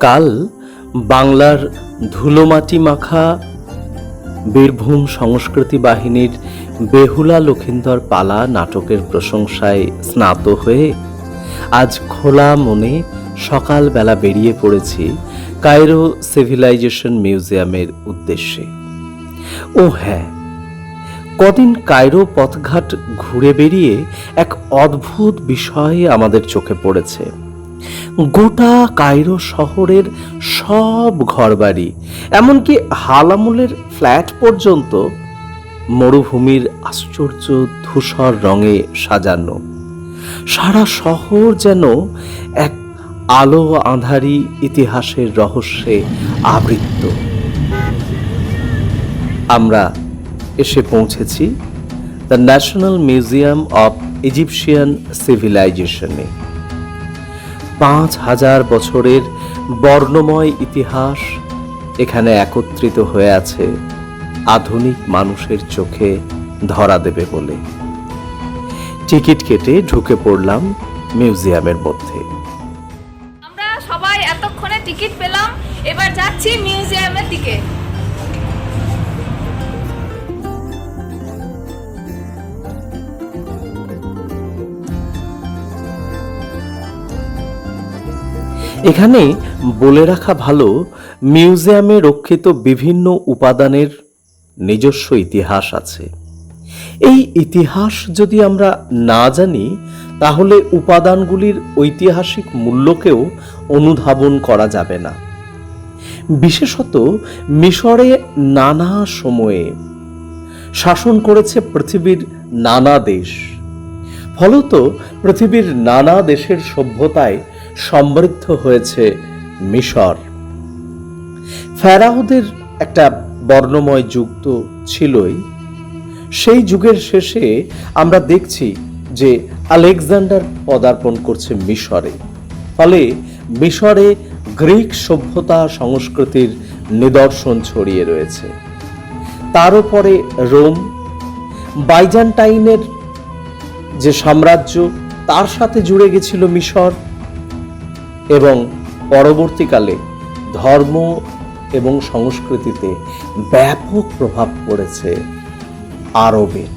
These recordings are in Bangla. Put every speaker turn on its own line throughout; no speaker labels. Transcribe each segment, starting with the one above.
কাল বাংলার ধুলোমাটি মাখা বীরভূম সংস্কৃতি বাহিনীর বেহুলা লক্ষিন্দর পালা নাটকের প্রশংসায় স্নাত হয়ে আজ খোলা মনে সকালবেলা বেরিয়ে পড়েছি কায়রো সিভিলাইজেশন মিউজিয়ামের উদ্দেশ্যে। ও হ্যাঁ, কদিন কায়রো পথঘাট ঘুরে বেরিয়ে এক অদ্ভুত বিষয় আমাদের চোখে পড়েছে। গোটা কায়রো শহরের সব ঘরবাড়ি, এমনকি হালামুলের ফ্ল্যাট পর্যন্ত মরুভূমির আশ্চর্য ধূসর রঙে সাজানো। সারা শহর যেন এক আলো আঁধারি ইতিহাসের রহস্যে আবৃত। আমরা এসে পৌঁছেছি the national museum of Egyptian সিভিলাইজেশনে। 5000 বছরের বর্ণময় ইতিহাস এখানে একত্রিত হয়ে আছে আধুনিক মানুষের চোখে ধরা দেবে বলে। টিকিট কেটে ঢুকে পড়লাম মিউজিয়ামের মধ্যে।
আমরা সবাই এতক্ষণে টিকিট পেলাম, এবার যাচ্ছি মিউজিয়ামের দিকে।
এখানে বলে রাখা ভালো, মিউজিয়ামে রক্ষিত বিভিন্ন উপাদানের নিজস্ব ইতিহাস আছে। এই ইতিহাস যদি আমরা না জানি, তাহলে উপাদানগুলির ঐতিহাসিক মূল্যকেও অনুধাবন করা যাবে না। বিশেষত মিশরে নানা সময়ে শাসন করেছে পৃথিবীর নানা দেশ, ফলত পৃথিবীর নানা দেশের সভ্যতায় সমৃদ্ধ হয়েছে মিশর। ফেরাওদের একটা বর্ণময় যুগ তো ছিলই। সেই যুগের শেষে আমরা দেখছি যে আলেকজান্ডার পদার্পণ করছে মিশরে। ফলে মিশরে গ্রিক সভ্যতা সংস্কৃতির নিদর্শন ছড়িয়ে রয়েছে। তার উপরে রোম, বাইজান্টাইনের যে সাম্রাজ্য, তার সাথে জুড়ে গেছিল মিশর। এবং পরবর্তীকালে ধর্ম এবং সংস্কৃতিতে ব্যাপক প্রভাব পড়েছে আরবের।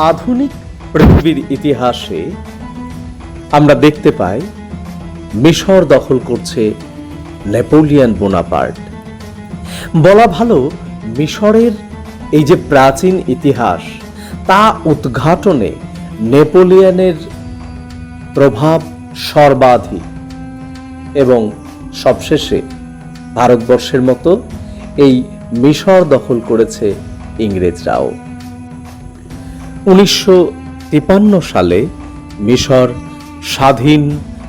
আধুনিক পৃথিবীর ইতিহাসে আমরা দেখতে পাই মিশর দখল করছে নেপোলিয়ন বোনাপার্ট। বলা ভালো, মিশরের এই যে প্রাচীন ইতিহাস, তা উদ্ঘাটনে নেপোলিয়নের প্রভাব সর্বাধিক। এবং সবশেষে ভারতবর্ষের মতো এই মিশর দখল করেছে ইংরেজরাও। 1953 সালে মিশর স্বাধীন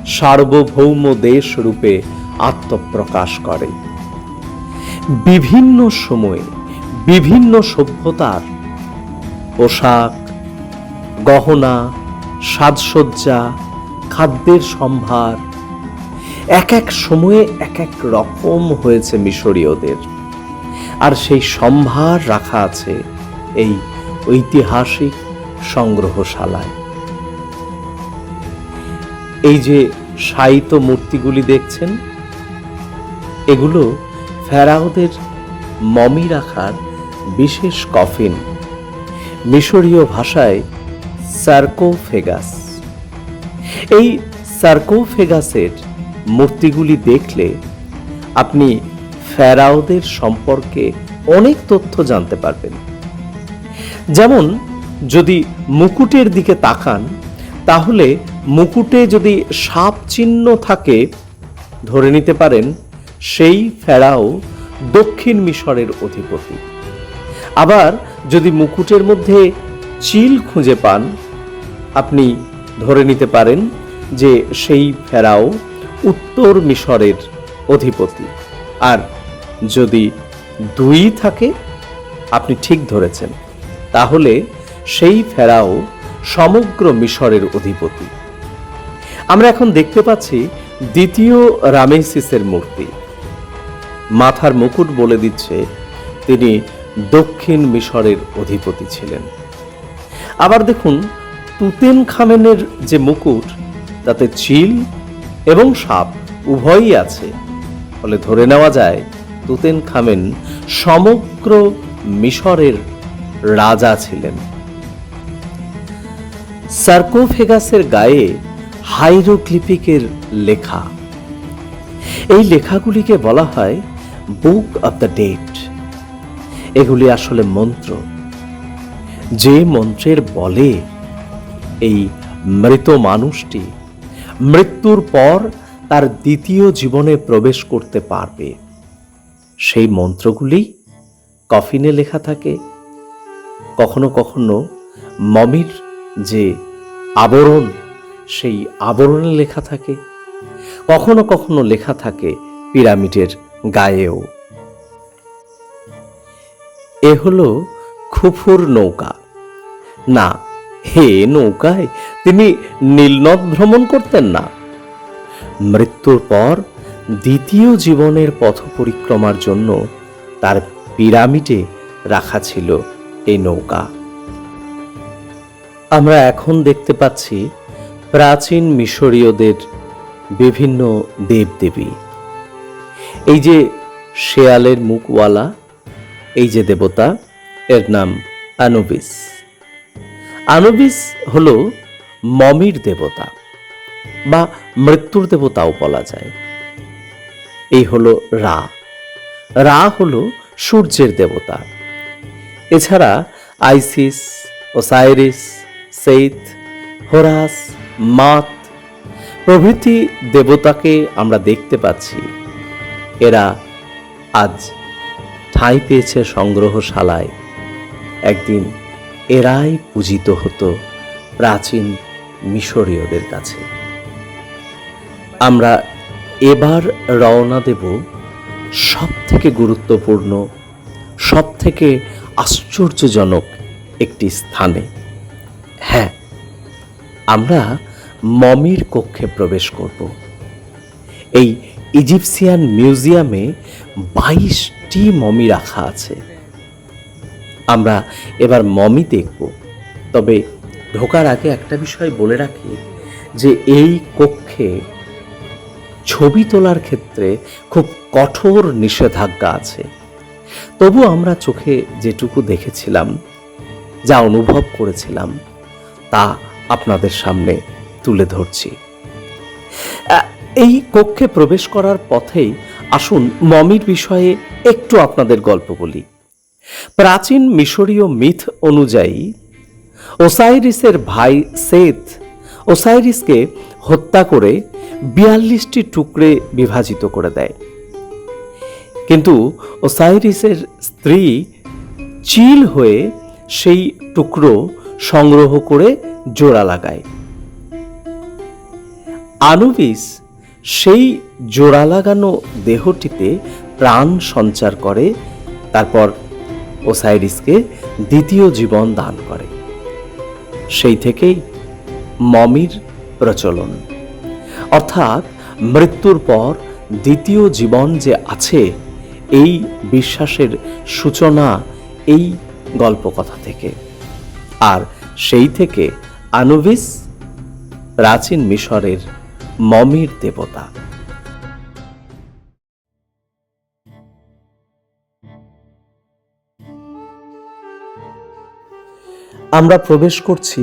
সার্বভৌম দেশ রূপে আত্মপ্রকাশ করে। বিভিন্ন সময়ে বিভিন্ন সভ্যতার পোশাক, গহনা, সাজসজ্জা, খাদ্যের সম্ভার এক এক সময়ে এক এক রকম হয়েছে মিশরীয়দের। আর সেই সম্ভার রাখা আছে এই ঐতিহাসিক সংগ্রহশালায়। এই যে শায়িত মূর্তিগুলি দেখছেন, এগুলো ফেরাওদের মমি রাখার বিশেষ কফিন, মিশরীয় ভাষায় সার্কোফেগাস। এই সার্কোফেগাসের মূর্তিগুলি দেখলে আপনি ফেরাওদের সম্পর্কে অনেক তথ্য জানতে পারবেন। যেমন যদি মুকুটের দিকে তাকান, তাহলে মুকুটে যদি সাপ চিহ্ন থাকে, ধরে নিতে পারেন সেই ফেরাও দক্ষিণ মিশরের অধিপতি। আবার যদি মুকুটের মধ্যে চিল খুঁজে পান, আপনি ধরে নিতে পারেন যে সেই ফেরাও উত্তর মিশরের অধিপতি। আর যদি দুই থাকে, আপনি ঠিক ধরেছেন, তাহলে সেই ফেরাও সমগ্র মিশরের অধিপতি। আমরা এখন দেখতে পাচ্ছি দ্বিতীয় রামেসিসের মূর্তি। মাথার মুকুট বলে দিচ্ছে তিনি দক্ষিণ মিশরের অধিপতি ছিলেন। আবার দেখুন, তুতেনখামেনের যে মুকুট, তাতে চিল এবং সাপ উভয়ই আছে, ফলে ধরে নেওয়া যায় তুতেনখামেন সমগ্র মিশরের রাজা ছিলেন। সার্কোফেগাসের গায়ে হাইরোগ্লিফিকের লেখা, এই লেখাগুলিকে বলা হয় বুক অব দ্য ডেড। এগুলি আসলে মন্ত্র, যে মন্ত্রের বলে এই মৃত মানুষটি মৃত্যুর পর তার দ্বিতীয় জীবনে প্রবেশ করতে পারবে। সেই মন্ত্রগুলি কফিনে লেখা থাকে। কখনো কখনো মমির যে আবরণ, সেই আবরণে লেখা থাকে। কখনো কখনো লেখা থাকে পিরামিডের গায়েও। এ হলো খুফুর নৌকা। না, হে নৌকায় তিনি নীলনদ ভ্রমণ করতেন না। মৃত্যুর পর দ্বিতীয় জীবনের পথ পরিক্রমার জন্য তার পিরামিডে রাখা ছিল এই নৌকা। আমরা এখন দেখতে পাচ্ছি প্রাচীন মিশরীয়দের বিভিন্ন দেবদেবী। এই যে শেয়ালের মুখওয়ালা এই যে দেবতা, এর নাম আনুবিস। আনুবিস হলো মমির দেবতা বা মৃত্যুর দেবতাও বলা যায়। এই হলো রা। রা হলো সূর্যের দেবতা। এছাড়া আইসিস, ওসাইরিস, সেইথ, হোরাস, মাত প্রভৃতি দেবতাকে আমরা দেখতে পাচ্ছি। এরা আজ ঠাঁই পেয়েছে সংগ্রহশালায়। একদিন এরাই পূজিত হতো প্রাচীন মিশরীয়দের কাছে। আমরা এবার রওনা দেব সব থেকে গুরুত্বপূর্ণ, সব থেকে আশ্চর্যজনক একটি স্থানে। হ্যাঁ, আমরা মমির কক্ষে প্রবেশ করব। এই ইজিপসিয়ান মিউজিয়ামে 22টি মমি রাখা আছে। আমরা এবার মমি দেখব। তবে ঢোকার আগে একটা বিষয় বলে রাখি যে এই কক্ষে ছবি তোলার ক্ষেত্রে খুব কঠোর নিষেধাজ্ঞা আছে। তবু আমরা চোখে যেটুকু দেখেছিলাম, যা অনুভব করেছিলাম, তা আপনাদের সামনে তুলে ধরছি। এই কক্ষে প্রবেশ করার পথেই আসুন মমির বিষয়ে একটু আপনাদের গল্প বলি। প্রাচীন মিশরীয় মিথ অনুযায়ী ওসাইরিসের ভাই সেথ ওসাইরিসকে হত্যা করে 42টি টুকরে বিভাজিত করে দেয়। কিন্তু ওসাইরিসের স্ত্রী চিল হয়ে সেই টুকরো সংগ্রহ করে জোড়া লাগায়। আনুবিস সেই জোড়া লাগানো দেহটিতে প্রাণ সঞ্চার করে, তারপর ওসাইরিসকে দ্বিতীয় জীবন দান করে। সেই থেকেই মমির প্রচলন, অর্থাৎ মৃত্যুর পর দ্বিতীয় জীবন যে আছে, এই বিশ্বাসের সূচনা এই গল্পকথা থেকে। আর সেই থেকে আনুবিস প্রাচীন মিশরের মমির দেবতা। আমরা প্রবেশ করছি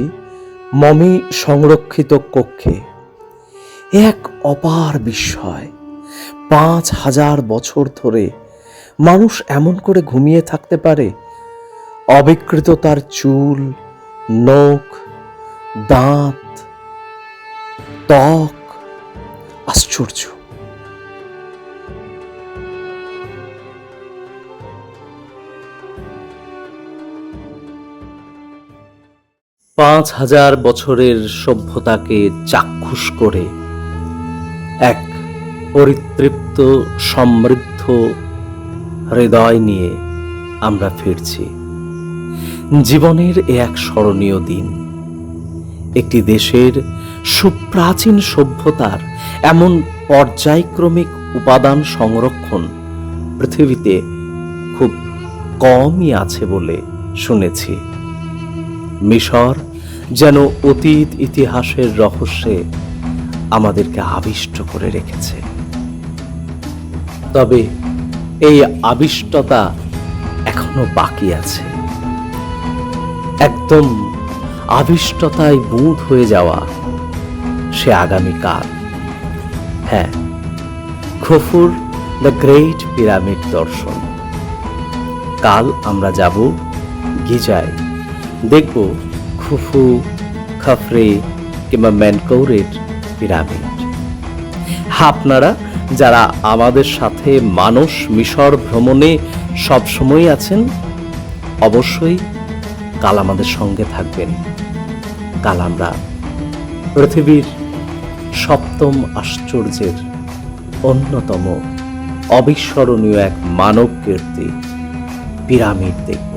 মমি সংরক্ষিত কক্ষে। এক অপার বিস্ময়। 5000 বছর ধরে মানুষ এমন করে ঘুমিয়ে থাকতে পারে। অবিকৃত তার চুল, নখ, দাঁত, ত্বক, আশ্চর্য। পাঁচ হাজার বছরের সভ্যতাকে চাক্ষুষ করে এক পরিতৃপ্ত সমৃদ্ধ হৃদয় নিয়ে আমরা ফিরছি। জীবনের এক স্মরণীয় দিন। একটি দেশের সুপ্রাচীন সভ্যতার এমন পর্যায়ক্রমিক উপাদান সংরক্ষণ পৃথিবীতে খুব কমই আছে বলে শুনেছি। মিশর যেন অতীত ইতিহাসের রহস্যে আমাদেরকে আবিষ্ট করে রেখেছে। তবে এই আবিষ্টতা এখনো বাকি আছে। একদম আবিষ্টতায় বুঁদ হয়ে যাওয়া সে আগামীকাল। হ্যাঁ, খুফুর দ্য গ্রেট পিরামিড দর্শন। কাল আমরা যাব গিজায়, দেখব খুফু, খাফরে কিংবা ম্যানকৌরের পিরামিড। আপনারা যারা আমাদের সাথে মানস মিশর ভ্রমণে সবসময় আছেন, অবশ্যই কাল আমাদের সঙ্গে থাকবেন। কাল আমরা পৃথিবীর সপ্তম আশ্চর্যের অন্যতম অবিস্মরণীয় এক মানব কীর্তি পিরামিড দেখব।